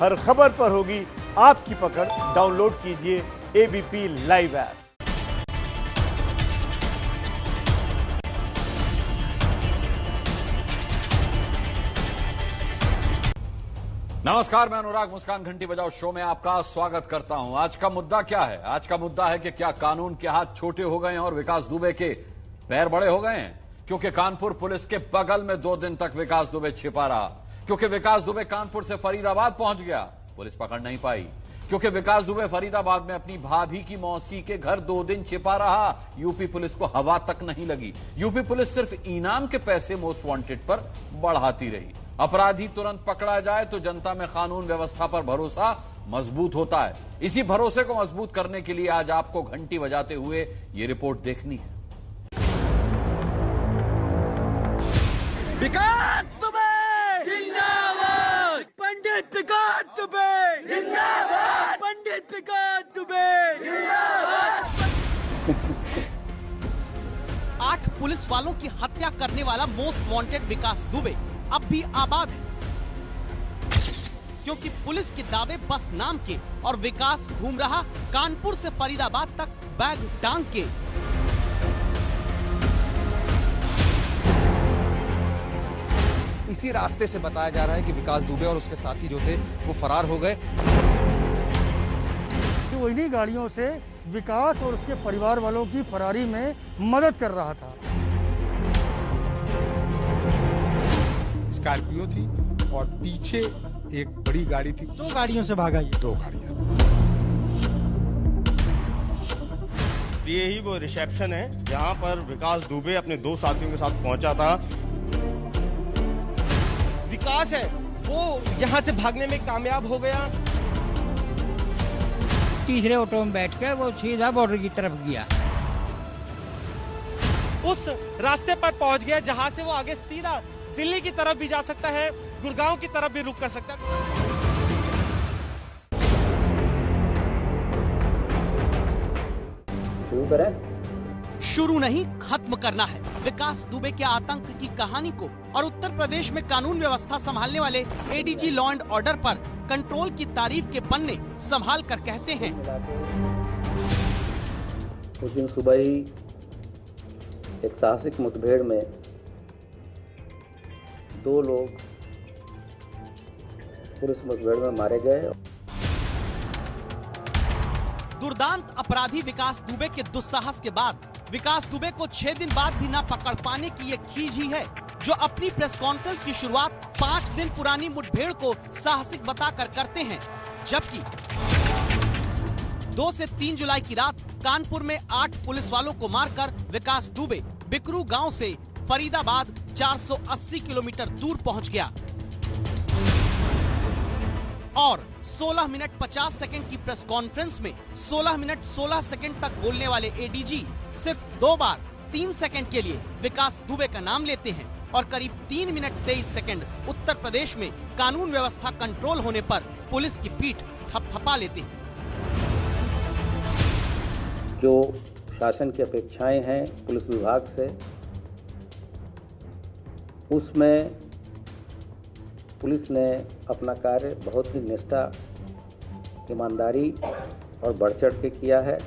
हर खबर पर होगी आपकी पकड़। डाउनलोड कीजिए एबीपी लाइव ऐप। नमस्कार, मैं अनुराग मुस्कान घंटी बजाओ शो में आपका स्वागत करता हूं। आज का मुद्दा क्या है? आज का मुद्दा है कि क्या कानून के हाथ छोटे हो गए हैं और विकास दुबे के पैर बड़े हो गए हैं? क्योंकि कानपुर पुलिस के बगल में 2 दिन तक विकास दुबे छिपा रहा। क्योंकि विकास दुबे कानपुर से फरीदाबाद पहुंच गया, पुलिस पकड़ नहीं पाई। क्योंकि विकास दुबे फरीदाबाद में अपनी भाभी की मौसी के घर 2 दिन छिपा रहा, यूपी पुलिस को हवा तक नहीं लगी। यूपी पुलिस सिर्फ इनाम के पैसे मोस्ट वांटेड पर बढ़ाती रही। अपराधी तुरंत पकड़ा जाए तो जनता में कानून व्यवस्था पर भरोसा मजबूत होता है। इसी भरोसे को मजबूत करने के लिए आज आपको घंटी बजाते हुए ये रिपोर्ट देखनी है। विकास दुबे जिंदाबाद, पंडित विकास दुबे जिंदाबाद, पंडित विकास दुबे जिंदाबाद। 8 पुलिस वालों की हत्या करने वाला मोस्ट वांटेड विकास दुबे अब भी आबाद है, क्योंकि पुलिस के दावे बस नाम के और विकास घूम रहा कानपुर से फरीदाबाद तक बैग टांग के। इसी रास्ते से बताया जा रहा है कि विकास दुबे और उसके साथी जो थे वो फरार हो गए। तो इन्हीं गाड़ियों से विकास और उसके परिवार वालों की फरारी में मदद कर रहा था। स्कॉर्पियो थी और पीछे एक बड़ी गाड़ी थी। 2 गाड़ियों से भागा ये। 2 गाड़ियां। ये ही वो रिसेप्शन है जहां पर विकास दुबे अपने 2 साथियों के साथ पहुंचा था। विकास है वो यहाँ से भागने में कामयाब हो गया। तीसरे ऑटो में बैठकर वो सीधा बॉर्डर की तरफ गया। उस रास्ते पर पहुंच गया जहाँ से वो आगे सीधा दिल्ली की तरफ भी जा सकता है, गुड़गांव की तरफ भी रुक कर सकता है। शुरू नहीं, खत्म करना है विकास दुबे के आतंक की कहानी को। और उत्तर प्रदेश में कानून व्यवस्था संभालने वाले एडीजी लॉ एंड ऑर्डर पर कंट्रोल की तारीफ के पन्ने संभाल कर कहते हैं। उस दिन सुबह ही एक साहसिक मुठभेड़ में 2 लोग पुलिस मुठभेड़ में मारे गए। दुर्दांत अपराधी विकास दुबे के दुस्साहस के बाद विकास दुबे को 6 दिन बाद भी न पकड़ पाने की ये खीज ही है, जो अपनी प्रेस कॉन्फ्रेंस की शुरुआत 5 दिन पुरानी मुठभेड़ को साहसिक बताकर करते हैं। जबकि 2 से 3 जुलाई की रात कानपुर में 8 पुलिस वालों को मारकर विकास दुबे बिकरू गांव से फरीदाबाद 480 किलोमीटर दूर पहुंच गया। और 16 मिनट 50 सेकंड की प्रेस कॉन्फ्रेंस में 16 मिनट 16 सेकंड तक बोलने वाले एडीजी सिर्फ 2 बार 3 सेकंड के लिए विकास दुबे का नाम लेते हैं और करीब 3 मिनट 23 सेकंड उत्तर प्रदेश में कानून व्यवस्था कंट्रोल होने पर पुलिस की पीठ थपथपा लेते हैं। जो शासन की अपेक्षाएं हैं पुलिस विभाग से, उसमें पुलिस ने अपना कार्य बहुत ही निष्ठा, ईमानदारी और बढ़ चढ़ के किया है।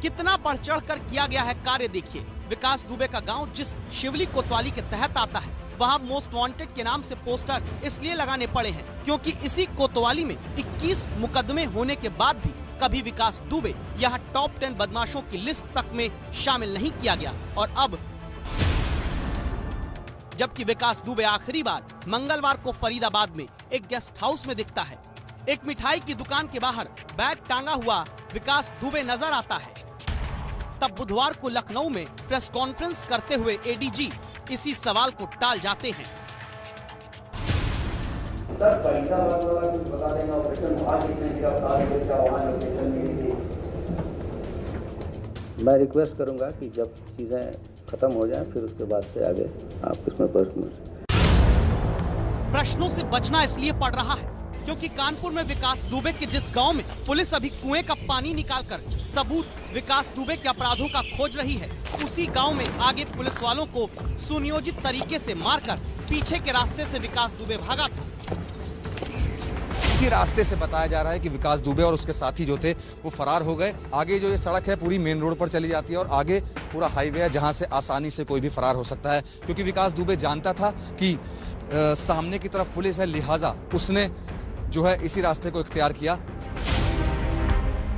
कितना बढ़ चढ़ कर किया गया है कार्य देखिए। विकास दुबे का गांव जिस शिवली कोतवाली के तहत आता है, वहां मोस्ट वांटेड के नाम से पोस्टर इसलिए लगाने पड़े हैं क्योंकि इसी कोतवाली में 21 मुकदमे होने के बाद भी कभी विकास दुबे यहाँ टॉप 10 बदमाशों की लिस्ट तक में शामिल नहीं किया गया। और अब जबकि विकास दुबे आखिरी बार मंगलवार को फरीदाबाद में एक गेस्ट हाउस में दिखता है, एक मिठाई की दुकान के बाहर बैग टांगा हुआ विकास दुबे नजर आता है, तब बुधवार को लखनऊ में प्रेस कॉन्फ्रेंस करते हुए एडीजी इसी सवाल को टाल जाते हैं। मैं रिक्वेस्ट करूंगा कि जब चीजें खत्म हो जाएं फिर उसके बाद से आगे आप इसमें प्रश्नों से बचना इसलिए पड़ रहा है क्योंकि कानपुर में विकास दुबे के जिस गांव में पुलिस अभी कुएं का पानी निकालकर सबूत विकास दुबे के अपराधों का खोज रही है, उसी गांव में आगे पुलिस वालों को सुनियोजित तरीके से मारकर पीछे के रास्ते से विकास दुबे भागा था। इसी रास्ते से बताया जा रहा है कि विकास दुबे और उसके साथी जो थे वो फरार हो गए। आगे जो ये सड़क है पूरी मेन रोड पर चली जाती है और आगे पूरा हाईवे है जहां से आसानी से कोई भी फरार हो सकता है, क्योंकि विकास दुबे जानता था कि सामने की तरफ पुलिस है, लिहाजा उसने जो है इसी रास्ते को इख्तियार किया।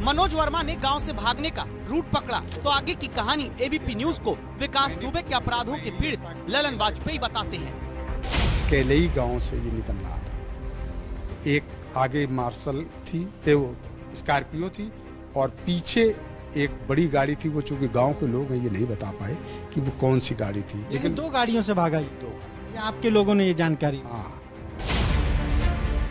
मनोज वर्मा ने गांव से भागने का रूट पकड़ा तो आगे की कहानी एबीपी न्यूज को विकास दुबे के अपराधों के पीड़ित ललन वाजपेयी बताते हैं। केलई गांव से ये निकल रहा था। एक आगे मार्शल थी, वो स्कॉर्पियो थी और पीछे एक बड़ी गाड़ी थी। वो चूंकि गांव के लोग हैं ये नहीं बता पाए कि वो कौन सी गाड़ी थी, लेकिन 2 गाड़ियों से भागा ही। आपके लोगों ने ये जानकारी? हाँ।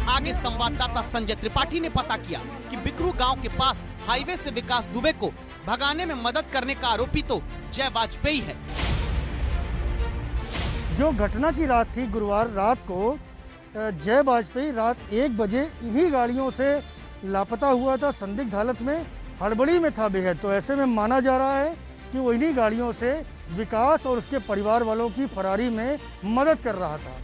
आगे संवाददाता संजय त्रिपाठी ने पता किया कि बिकरू गांव के पास हाईवे से विकास दुबे को भगाने में मदद करने का आरोपी तो जय वाजपेयी है। जो घटना की रात थी, गुरुवार रात को जय वाजपेयी रात 1 बजे इन्हीं गाड़ियों से लापता हुआ था, संदिग्ध हालत में, हड़बड़ी में था बेहद। तो ऐसे में माना जा रहा है कि वो इन्हीं गाड़ियों से विकास और उसके परिवार वालों की फरारी में मदद कर रहा था।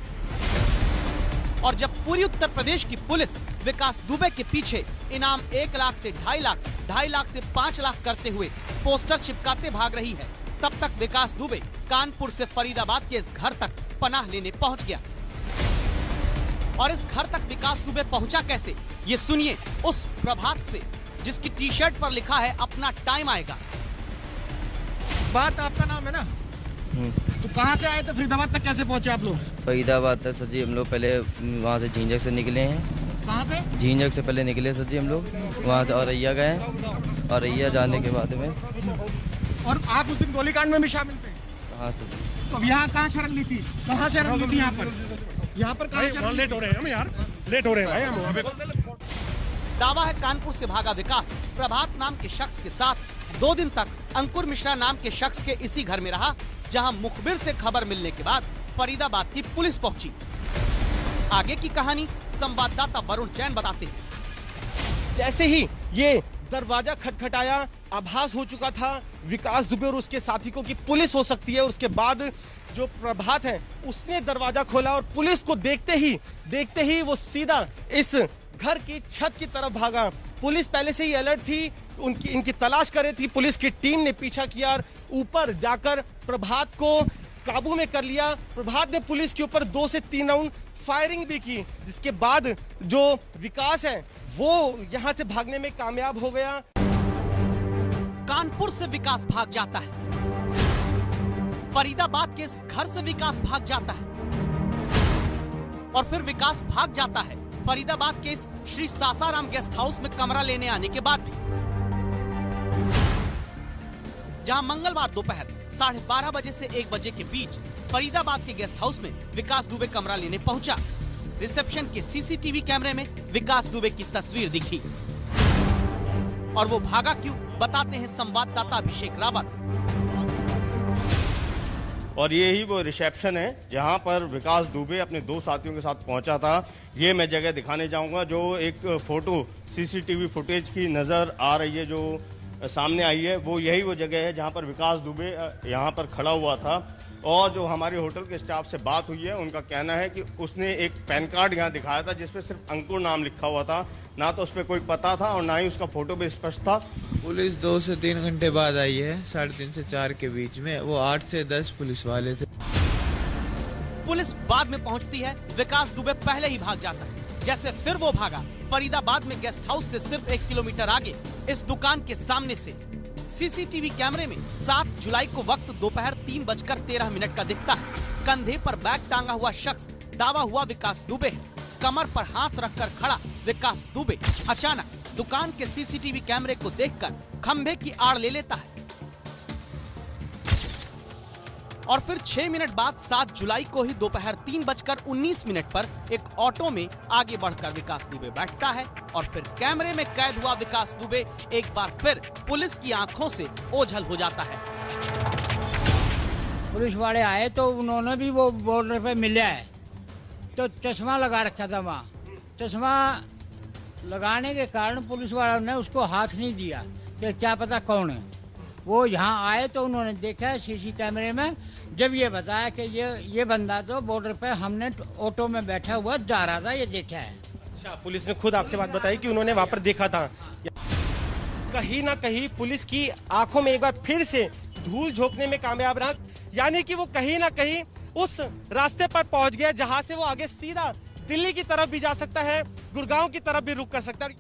और जब पूरी उत्तर प्रदेश की पुलिस विकास दुबे के पीछे इनाम 1 लाख से 2.5 लाख, 2.5 लाख से 5 लाख करते हुए पोस्टर चिपकाते भाग रही है, तब तक विकास दुबे कानपुर से फरीदाबाद के इस घर तक पनाह लेने पहुंच गया। और इस घर तक विकास दुबे पहुंचा कैसे, ये सुनिए उस प्रभात से जिसकी टी-शर्ट पर लिखा है अपना टाइम आएगा। बात आपका नाम है ना? तो कहाँ से आए थे, फरीदाबाद तक कैसे पहुँचे आप लोग? फरीदाबाद तक सर जी हम लोग पहले वहाँ से झींझक से निकले हैं। कहाँ से? झींझक से पहले निकले सर जी हम लोग, वहाँ से औरैया गए, औरैया जाने के बाद में। और आप उस दिन गोलीकांड में भी शामिल थे? हाँ सर जी। तो यहाँ कहाँ शरण ली थी, कहाँ शरण ली थी? यहाँ पर कहाँ लेट हो रहे हैं हम यार, लेट हो रहे हैं हम वहाँ पे। दावा है कानपुर से भागा विकास प्रभात नाम के शख्स के साथ 2 दिन तक अंकुर मिश्रा नाम के शख्स के इसी घर में रहा, जहां मुखबिर से खबर मिलने के बाद फरीदाबाद की पुलिस पहुंची। आगे की कहानी संवाददाता वरुण जैन बताते हैं। जैसे ही ये दरवाजा खटखटाया, आभास हो चुका था विकास दुबे और उसके साथी को कि पुलिस हो सकती है। और उसके बाद जो प्रभात है उसने दरवाजा खोला और पुलिस को देखते ही वो सीधा इस घर की छत की तरफ भागा। पुलिस पहले से ही अलर्ट थी, इनकी तलाश कर रही थी। पुलिस की टीम ने पीछा किया और ऊपर जाकर प्रभात को काबू में कर लिया। प्रभात ने पुलिस के ऊपर 2 से 3 राउंड फायरिंग भी की, जिसके बाद जो विकास है वो यहाँ से भागने में कामयाब हो गया। कानपुर से विकास भाग जाता है, फरीदाबाद के इस घर से विकास भाग जाता है और फिर विकास भाग जाता है फरीदाबाद के इस श्री सासाराम गेस्ट हाउस में कमरा लेने आने के बाद भी, जहां मंगलवार दोपहर 12:30 बजे से 1 बजे के बीच फरीदाबाद के गेस्ट हाउस में विकास दुबे कमरा लेने पहुंचा। रिसेप्शन के सीसीटीवी कैमरे में विकास दुबे की तस्वीर दिखी। और वो भागा क्यों, बताते हैं संवाददाता अभिषेक रावत। और ये ही वो रिसेप्शन है जहां पर विकास दुबे अपने 2 साथियों के साथ पहुंचा था। ये मैं जगह दिखाने जाऊंगा, जो एक फोटो सीसीटीवी फुटेज की नजर आ रही है, जो सामने आई है, वो यही वो जगह है जहां पर विकास दुबे यहां पर खड़ा हुआ था। और जो हमारे होटल के स्टाफ से बात हुई है, उनका कहना है कि उसने एक पैन कार्ड यहाँ दिखाया था जिसपे सिर्फ अंकुर नाम लिखा हुआ था, ना तो उसपे कोई पता था और ना ही उसका फोटो भी स्पष्ट था। पुलिस 2 से 3 घंटे बाद आई है, 3:30 से 4 के बीच में। वो 8 से 10 पुलिस वाले थे। पुलिस बाद में पहुंचती है, विकास दुबे पहले ही भाग जाता है। जैसे फिर वो भागा फरीदाबाद में गेस्ट हाउस से सिर्फ 1 किलोमीटर आगे इस दुकान के सामने से। सीसीटीवी कैमरे में 7 जुलाई को वक्त दोपहर 3:13 का दिखता है। कंधे पर बैग टांगा हुआ शख्स दावा हुआ विकास दुबे है। कमर पर हाथ रखकर खड़ा विकास दुबे अचानक दुकान के सीसीटीवी कैमरे को देखकर खंभे की आड़ ले लेता है और फिर 6 मिनट बाद 7 जुलाई को ही दोपहर 3:19 पर एक ऑटो में आगे बढ़कर विकास दुबे बैठता है और फिर कैमरे में कैद हुआ विकास दुबे एक बार फिर पुलिस की आंखों से ओझल हो जाता है। पुलिस वाले आए तो उन्होंने भी वो बॉर्डर पे मिला है, तो चश्मा लगा रखा था। वहाँ चश्मा लगाने के कारण पुलिस वालों ने उसको हाथ नहीं दिया कि क्या पता कौन है। वो यहाँ आए तो उन्होंने देखा है सीसी कैमरे में, जब ये बताया कि ये बंदा तो बॉर्डर पे हमने ऑटो में बैठा हुआ जा रहा था, ये देखा है। अच्छा, पुलिस ने खुद आपसे बात बताई कि उन्होंने वहां पर देखा था। कहीं ना कहीं पुलिस की आंखों में एक बार फिर से धूल झोंकने में कामयाब रहा, यानी कि वो कहीं ना कहीं उस रास्ते पर पहुंच गया जहां से वो आगे सीधा दिल्ली की तरफ भी जा सकता है, गुड़गांव की तरफ भी रुक कर सकता है।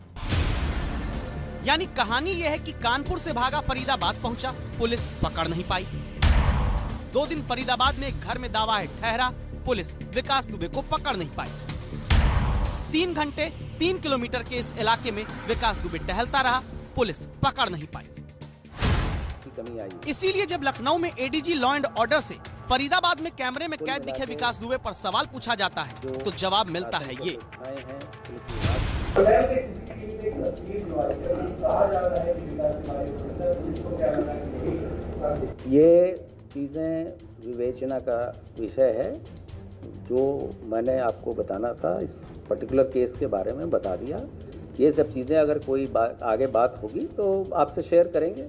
यानी कहानी यह है कि कानपुर से भागा फरीदाबाद पहुंचा, पुलिस पकड़ नहीं पाई। 2 दिन फरीदाबाद में एक घर में दावा है ठहरा, पुलिस विकास दुबे को पकड़ नहीं पाई। 3 घंटे 3 किलोमीटर के इस इलाके में विकास दुबे टहलता रहा, पुलिस पकड़ नहीं पाई। इसीलिए जब लखनऊ में एडीजी लॉ एंड ऑर्डर से फरीदाबाद में कैमरे में कैद दिखे विकास दुबे पर सवाल पूछा जाता है तो जवाब मिलता है ये। ये चीजें विवेचना का विषय है, जो मैंने आपको बताना था इस पर्टिकुलर केस के बारे में बता दिया। ये सब चीजें अगर कोई आगे बात होगी तो आपसे शेयर करेंगे।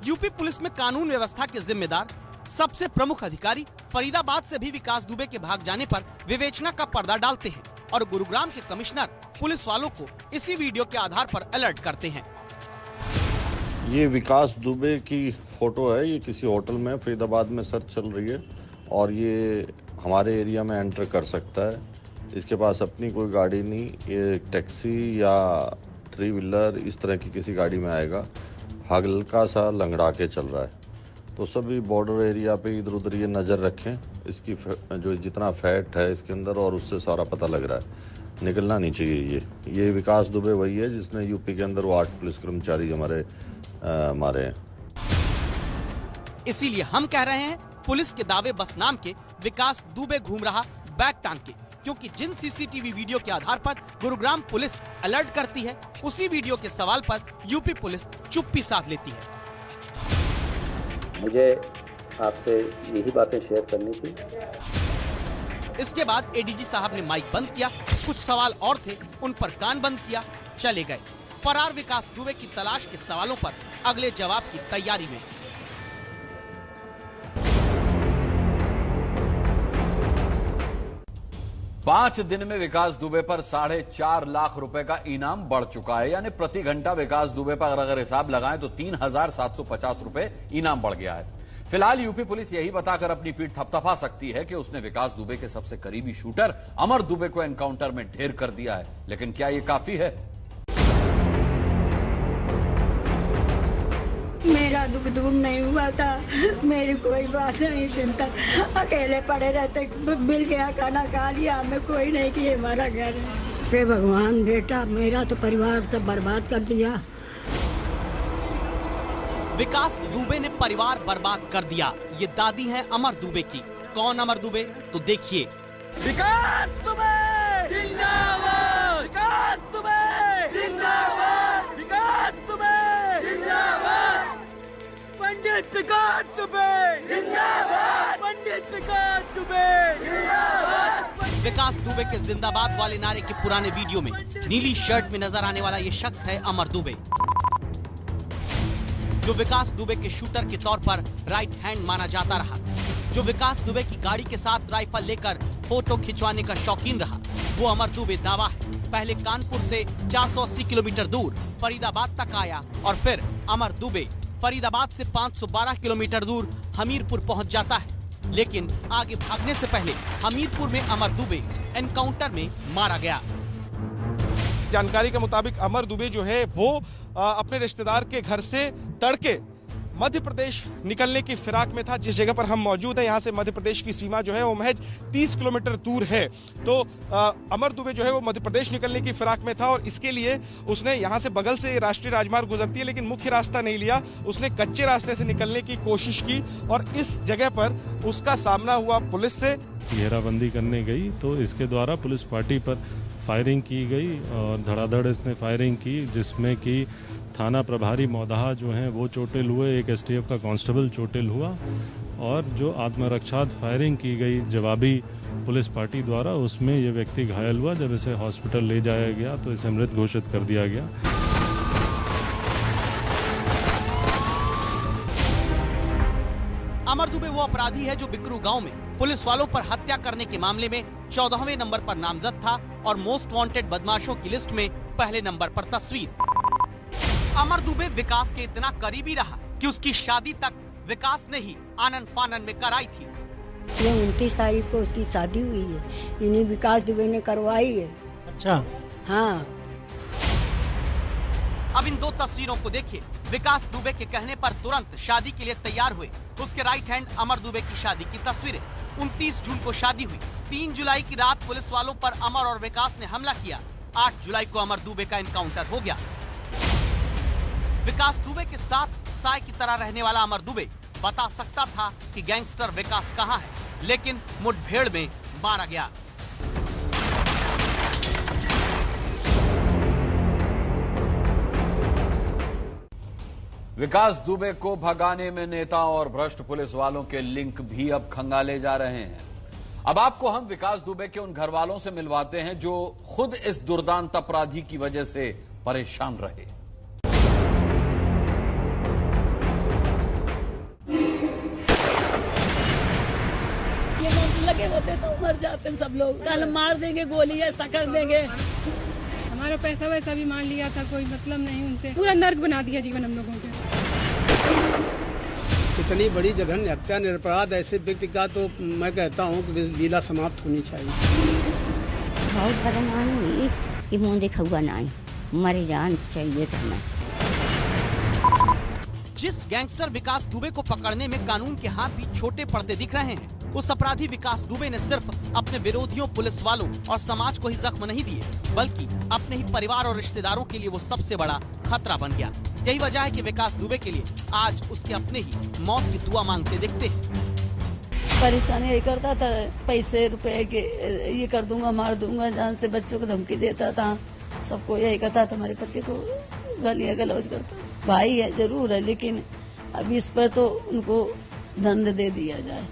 यूपी पुलिस में कानून व्यवस्था के जिम्मेदार सबसे प्रमुख अधिकारी फरीदाबाद से भी विकास दुबे के भाग जाने पर विवेचना का पर्दा डालते हैं और गुरुग्राम के कमिश्नर पुलिस वालों को इसी वीडियो के आधार पर अलर्ट करते हैं। ये विकास दुबे की फोटो है, ये किसी होटल में फरीदाबाद में सर्च चल रही है और ये हमारे एरिया में एंटर कर सकता है। इसके पास अपनी कोई गाड़ी नहीं, ये टैक्सी या 3 व्हीलर इस तरह की किसी गाड़ी में आएगा, हल्का सा लंगड़ा के चल रहा है। तो सभी बॉर्डर एरिया पे इधर उधर ये नज़र रखें, इसकी जो जितना फैट है इसके अंदर और उससे सारा पता लग रहा है, निकलना नहीं चाहिए। ये विकास दुबे वही है जिसने यूपी के अंदर वो 8 पुलिस कर्मचारी हमारे मारे हैं। इसीलिए हम कह रहे हैं पुलिस के दावे बस नाम के, विकास दुबे घूम रहा बैग टांग के, क्योंकि जिन सीसीटीवी वीडियो के आधार पर गुरुग्राम पुलिस अलर्ट करती है उसी वीडियो के सवाल पर यूपी पुलिस चुप्पी साध लेती है। मुझे आपसे यही बातें शेयर करनी थी। इसके बाद एडीजी साहब ने माइक बंद किया, कुछ सवाल और थे उन पर कान बंद किया, चले गए। फरार विकास दुबे की तलाश के सवालों पर अगले जवाब की तैयारी में। पांच दिन में विकास दुबे पर 4.5 लाख रुपए का इनाम बढ़ चुका है, यानी प्रति घंटा विकास दुबे पर अगर हिसाब लगाएं तो 3,750 रुपए इनाम बढ़ गया है। फिलहाल यूपी पुलिस यही बताकर अपनी पीठ थपथपा सकती है कि उसने विकास दुबे के सबसे करीबी शूटर अमर दुबे को एनकाउंटर में ढेर कर दिया है, लेकिन क्या ये काफी है? मेरा दुख दूर नहीं हुआ था, मेरी कोई बात नहीं सुनता, अकेले पड़े रहते, मिल गया खाना खा लिया, हमें कोई नहीं कि हमारा घर है। हे भगवान, बेटा मेरा तो परिवार सब बर्बाद कर दिया। विकास दुबे ने परिवार बर्बाद कर दिया, ये दादी है अमर दुबे की। कौन अमर दुबे? तो देखिए। विकास दुबे जिंदाबाद, विकास दुबे जिंदाबाद, विकास दुबे जिंदाबाद, पंडित विकास दुबे जिंदाबाद, पंडित विकास दुबे जिंदाबाद। विकास दुबे के जिंदाबाद वाले नारे के पुराने वीडियो में नीली शर्ट में नजर आने वाला ये शख्स है अमर दुबे, जो विकास दुबे के शूटर के तौर पर राइट हैंड माना जाता रहा, जो विकास दुबे की गाड़ी के साथ राइफल लेकर फोटो खिंचवाने का शौकीन रहा। वो अमर दुबे दावा है पहले कानपुर से 480 किलोमीटर दूर फरीदाबाद तक आया और फिर अमर दुबे फरीदाबाद से 512 किलोमीटर दूर हमीरपुर पहुंच जाता है, लेकिन आगे भागने से पहले हमीरपुर में अमर दुबे एनकाउंटर में मारा गया। जानकारी के मुताबिक अमर दुबे जो है वो अपने रिश्तेदार के घर से तड़के मध्य प्रदेश निकलने की फिराक में था। जिस जगह पर हम मौजूद हैं यहाँ से मध्य प्रदेश की सीमा जो है वो महज 30 किलोमीटर दूर है। तो अमर दुबे जो है वो मध्य प्रदेश निकलने की फिराक में था और इसके लिए उसने यहाँ से बगल से राष्ट्रीय राजमार्ग गुजरती है लेकिन मुख्य रास्ता नहीं लिया, उसने कच्चे रास्ते से निकलने की कोशिश की और इस जगह पर उसका सामना हुआ पुलिस से। घेराबंदी करने गई तो इसके द्वारा पुलिस पार्टी पर फायरिंग की गई और धड़ाधड़ इसने फायरिंग की, जिसमें कि थाना प्रभारी मौदाहा जो हैं वो चोटिल हुए, एक एसटीएफ का कांस्टेबल चोटिल हुआ और जो आत्मरक्षार्थ फायरिंग की गई जवाबी पुलिस पार्टी द्वारा, उसमें ये व्यक्ति घायल हुआ। जब इसे हॉस्पिटल ले जाया गया तो इसे मृत घोषित कर दिया गया। अमर दुबे वो अपराधी है जो बिकरू गांव में पुलिस वालों पर हत्या करने के मामले में 14वें नंबर पर नामजद था और मोस्ट वांटेड बदमाशों की लिस्ट में पहले नंबर पर तस्वीर। अमर दुबे विकास के इतना करीबी रहा कि उसकी शादी तक विकास ने ही आनन फानन में कराई थी। ये 29 तारीख को उसकी शादी हुई है, इन्हीं विकास दुबे ने करवाई है। अच्छा, हाँ। अब इन दो तस्वीरों को देखिए। विकास दुबे के कहने पर तुरंत शादी के लिए तैयार हुए उसके राइट हैंड अमर दुबे की शादी की तस्वीरें। 29 जून को शादी हुई। 3 जुलाई की रात पुलिस वालों पर अमर और विकास ने हमला किया। 8 जुलाई को अमर दुबे का एनकाउंटर हो गया। विकास दुबे के साथ साय की तरह रहने वाला अमर दुबे बता सकता था कि गैंगस्टर विकास कहां है, लेकिन मुठभेड़ में मारा गया। विकास दुबे को भगाने में नेताओं और भ्रष्ट पुलिस वालों के लिंक भी अब खंगाले जा रहे हैं। अब आपको हम विकास दुबे के उन घर वालों से मिलवाते हैं जो खुद इस दुर्दांत अपराधी की वजह से परेशान रहे। लगे होते तो मर जाते सब लोग, कल मार देंगे, गोली ऐसा कर देंगे। हमारा पैसा वैसा भी मान लिया था, कोई मतलब नहीं उनसे, पूरा नर्क बना दिया जीवन हम लोगों के। इतनी बड़ी जघन्य हत्या निरपराध ऐसे व्यक्ति का तो मैं कहता हूँ कि लीला समाप्त होनी चाहिए। बहुत बदनामी हुई कि मुंह दिखा ना मरी जान चाहिए करना। जिस गैंगस्टर विकास दुबे को पकड़ने में कानून के हाथ भी छोटे पड़ते दिख रहे हैं, उस अपराधी विकास दुबे ने सिर्फ अपने विरोधियों, पुलिस वालों और समाज को ही जख्म नहीं दिए, बल्कि अपने ही परिवार और रिश्तेदारों के लिए वो सबसे बड़ा खतरा बन गया। यही वजह है कि विकास दुबे के लिए आज उसके अपने ही मौत की दुआ मांगते दिखते हैं। परेशानी यही करता था, पैसे रुपए के ये कर दूंगा, मार दूंगा, जान से बच्चों को धमकी देता था, सबको यही कहता था, हमारे पति को गालियां गलौज करता था। भाई है जरूर है, लेकिन अब इस पर तो उनको दंड दे दिया जाए,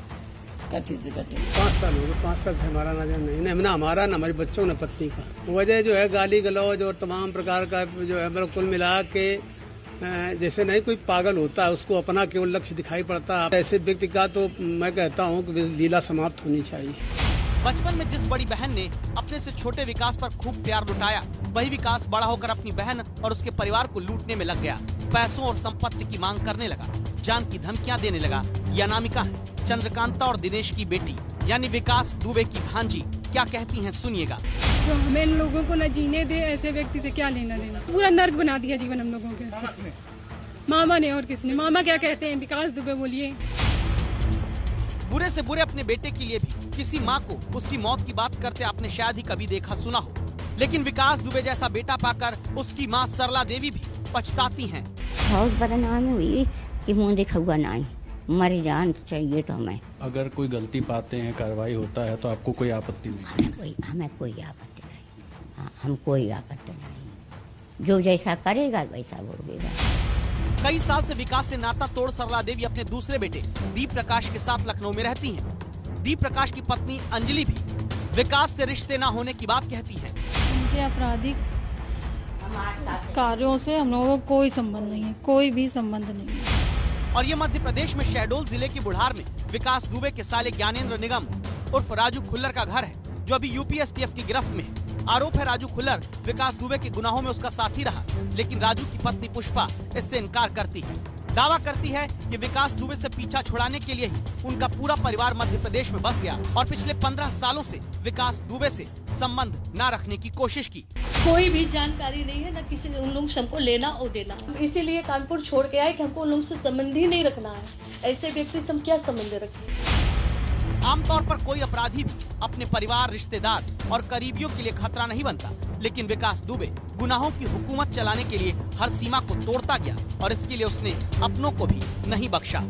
कटी से कटी। 5 साल हो गए, 5 साल से हमारा नहीं ना हमारा, न हमारी बच्चों न पत्नी का। वजह जो है गाली गलौज और तमाम प्रकार का जो है, मतलब कुल मिला के जैसे नहीं कोई पागल होता है, उसको अपना केवल लक्ष्य दिखाई पड़ता है। ऐसे व्यक्ति का तो मैं कहता हूँ कि लीला समाप्त होनी चाहिए। बचपन में जिस बड़ी बहन ने अपने से छोटे विकास पर खूब प्यार लुटाया, वही विकास बड़ा होकर अपनी बहन और उसके परिवार को लूटने में लग गया। पैसों और संपत्ति की मांग करने लगा, जान की धमकियां देने लगा। ये अनामिका है, चंद्रकांता और दिनेश की बेटी, यानी विकास दुबे की भांजी। क्या कहती हैं सुनिएगा। तो हमें लोगों को न जीने दे, ऐसे व्यक्ति से क्या लेना देना, पूरा नर्क बना दिया जीवन हम लोगों के। मामा ने और किसने, मामा क्या कहते हैं, विकास दुबे बोलिए। बुरे से बुरे अपने बेटे के लिए भी किसी माँ को उसकी मौत की बात करते आपने शायद ही कभी देखा सुना हो, लेकिन विकास दुबे जैसा बेटा पाकर उसकी माँ सरला देवी भी पछताती हैं। बहुत बदनामी हुई कि मुंह दिखा ना मरी जान चाहिए तो हमें। अगर कोई गलती पाते हैं, कार्रवाई होता है तो आपको कोई आपत्ति नहीं? हमें कोई आपत्ति नहीं। हाँ, हम कोई आपत्ति नहीं, जो जैसा करेगा वैसा भोगेगा। कई साल से विकास से नाता तोड़ सरला देवी अपने दूसरे बेटे दीप प्रकाश के साथ लखनऊ में रहती हैं। दीप प्रकाश की पत्नी अंजलि भी विकास से रिश्ते न होने की बात कहती है। उनके आपराधिक कार्यों से हम लोगों को कोई संबंध नहीं है, कोई भी संबंध नहीं है। और ये मध्य प्रदेश में शहडोल जिले के बुढ़ार में विकास दुबे के साले ज्ञानेंद्र निगम उर्फ राजू खुल्लर का घर है, जो अभी यूपी एसटीएफ की गिरफ्त में है। आरोप है राजू खुल्लर विकास दुबे के गुनाहों में उसका साथी रहा, लेकिन राजू की पत्नी पुष्पा इससे इनकार करती है। दावा करती है कि विकास दुबे से पीछा छुड़ाने के लिए ही उनका पूरा परिवार मध्य प्रदेश में बस गया और पिछले 15 सालों से विकास दुबे से संबंध न रखने की कोशिश की। कोई भी जानकारी नहीं है, न किसी ने उन लोगों से हमको लेना और देना। इसीलिए कानपुर छोड़ के आए कि हमको उन लोगों से संबंध ही नहीं रखना है। ऐसे व्यक्ति से हम क्या संबंध रखें। आमतौर पर कोई अपराधी भी अपने परिवार, रिश्तेदार और करीबियों के लिए खतरा नहीं बनता, लेकिन विकास दुबे गुनाहों की हुकूमत चलाने के लिए हर सीमा को तोड़ता गया और इसके लिए उसने अपनों को भी नहीं बख्शा।